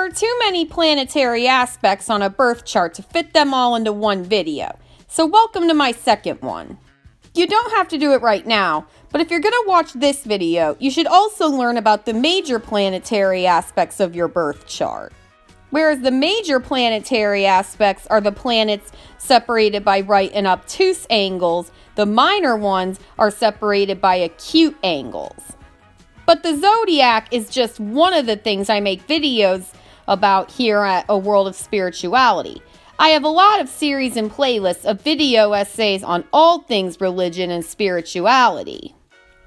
are too many planetary aspects on a birth chart to fit them all into one video, so welcome to my second one. You don't have to do it right now, but if you're going to watch this video, you should also learn about the major planetary aspects of your birth chart. Whereas the major planetary aspects are the planets separated by right and obtuse angles, the minor ones are separated by acute angles. But the zodiac is just one of the things I make videos about here at A World of Spirituality. I have a lot of series and playlists of video essays on all things religion and spirituality.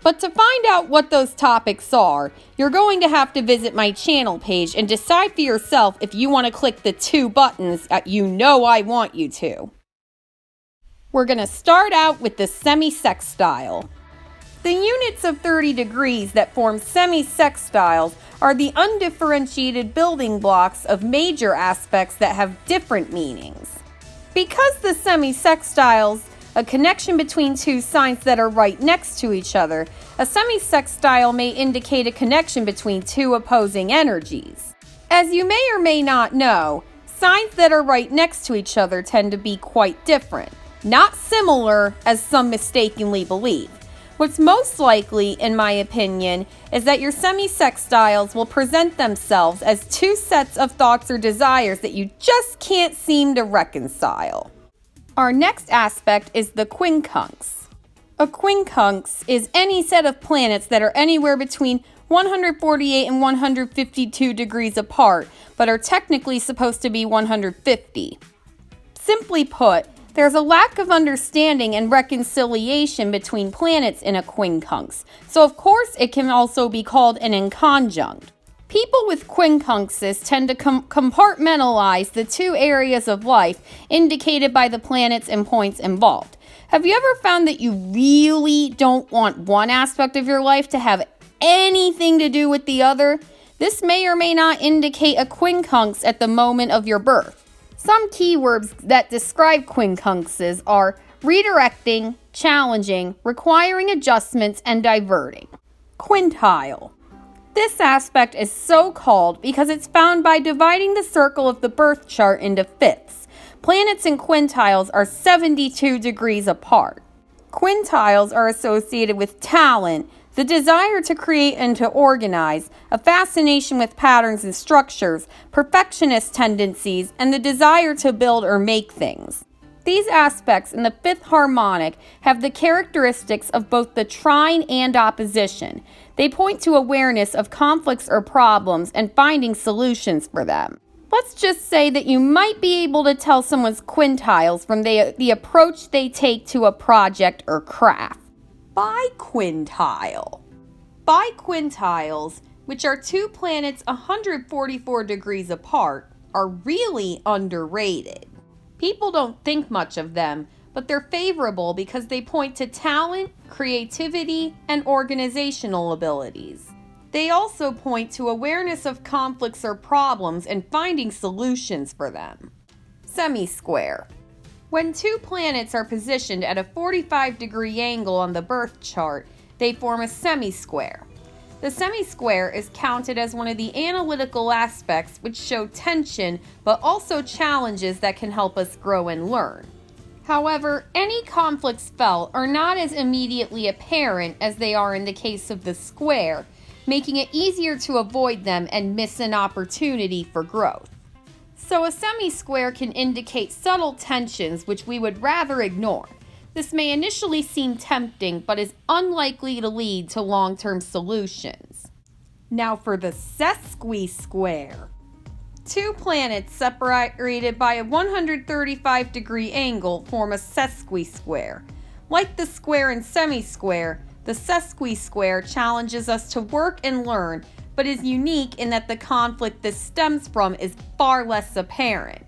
But to find out what those topics are, you're going to have to visit my channel page and decide for yourself if you want to click the two buttons that you know I want you to. We're going to start out with the semi-sextile. The units of 30 degrees that form semi-sextiles are the undifferentiated building blocks of major aspects that have different meanings. Because the semi-sextiles a connection between two signs that are right next to each other, a semi-sextile may indicate a connection between two opposing energies. As you may or may not know, signs that are right next to each other tend to be quite different, not similar as some mistakenly believe. What's most likely, in my opinion, is that your semi-sextiles will present themselves as two sets of thoughts or desires that you just can't seem to reconcile. Our next aspect is the quincunx. A quincunx is any set of planets that are anywhere between 148 and 152 degrees apart, but are technically supposed to be 150. Simply put, there's a lack of understanding and reconciliation between planets in a quincunx, so of course it can also be called an inconjunct. People with quincunxes tend to compartmentalize the two areas of life indicated by the planets and points involved. Have you ever found that you really don't want one aspect of your life to have anything to do with the other? This may or may not indicate a quincunx at the moment of your birth. Some keywords that describe quincunxes are redirecting, challenging, requiring adjustments, and diverting. Quintile. This aspect is so called because it's found by dividing the circle of the birth chart into fifths. Planets in quintiles are 72 degrees apart. Quintiles are associated with talent, the desire to create and to organize, a fascination with patterns and structures, perfectionist tendencies, and the desire to build or make things. These aspects in the fifth harmonic have the characteristics of both the trine and opposition. They point to awareness of conflicts or problems and finding solutions for them. Let's just say that you might be able to tell someone's quintiles from the approach they take to a project or craft. Biquintile. Biquintiles, which are two planets 144 degrees apart, are really underrated. People don't think much of them, but they're favorable because they point to talent, creativity, and organizational abilities. They also point to awareness of conflicts or problems and finding solutions for them. Semi-square. When two planets are positioned at a 45-degree angle on the birth chart, they form a semi-square. The semi-square is counted as one of the analytical aspects which show tension but also challenges that can help us grow and learn. However, any conflicts felt are not as immediately apparent as they are in the case of the square, making it easier to avoid them and miss an opportunity for growth. So a semi-square can indicate subtle tensions which we would rather ignore. This may initially seem tempting, but is unlikely to lead to long-term solutions. Now for the sesqui-square. Two planets separated by a 135-degree angle form a sesqui-square. Like the square and semi-square, the sesqui-square challenges us to work and learn, but is unique in that the conflict this stems from is far less apparent.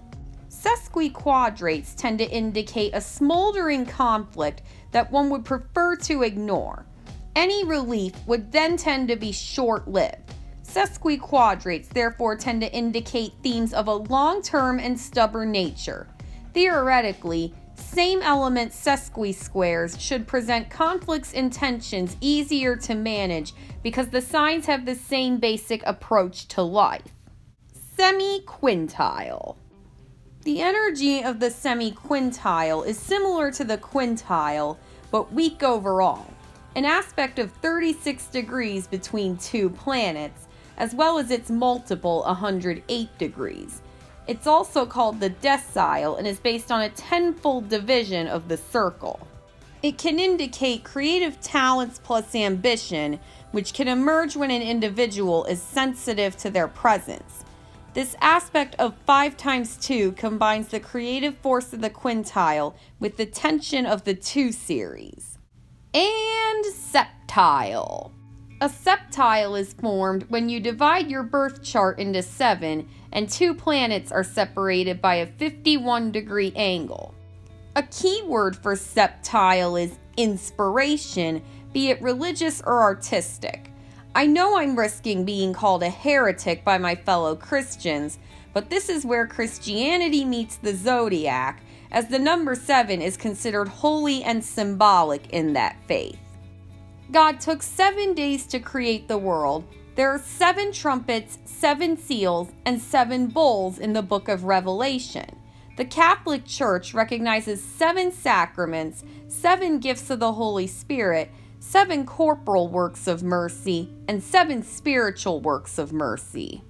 Sesquiquadrates tend to indicate a smoldering conflict that one would prefer to ignore. Any relief would then tend to be short-lived. Sesquiquadrates therefore tend to indicate themes of a long-term and stubborn nature. Theoretically, same-element sesquisquares should present conflicts and tensions easier to manage because the signs have the same basic approach to life. semi-quintile. The energy of the semi-quintile is similar to the quintile, but weak overall, an aspect of 36 degrees between two planets, as well as its multiple 108 degrees. It's also called the decile and is based on a tenfold division of the circle. It can indicate creative talents plus ambition, which can emerge when an individual is sensitive to their presence. This aspect of 5 times 2 combines the creative force of the quintile with the tension of the 2 series. And septile. A septile is formed when you divide your birth chart into 7 and 2 planets are separated by a 51-degree angle. A key word for septile is inspiration, be it religious or artistic. I know I'm risking being called a heretic by my fellow Christians, but this is where Christianity meets the zodiac, as the number 7 is considered holy and symbolic in that faith. God took 7 days to create the world. There are 7 trumpets, 7 seals, and 7 bowls in the book of Revelation. The Catholic Church recognizes 7 sacraments, 7 gifts of the Holy Spirit, 7 corporal works of mercy, and 7 spiritual works of mercy.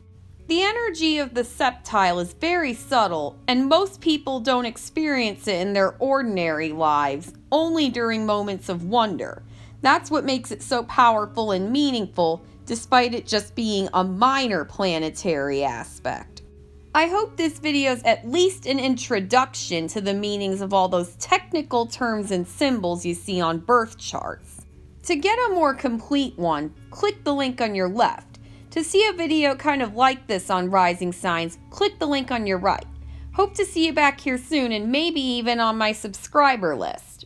The energy of the septile is very subtle, and most people don't experience it in their ordinary lives, only during moments of wonder. That's what makes it so powerful and meaningful, despite it just being a minor planetary aspect. I hope this video is at least an introduction to the meanings of all those technical terms and symbols you see on birth charts. To get a more complete one, click the link on your left. To see a video kind of like this on rising signs, click the link on your right. Hope to see you back here soon and maybe even on my subscriber list.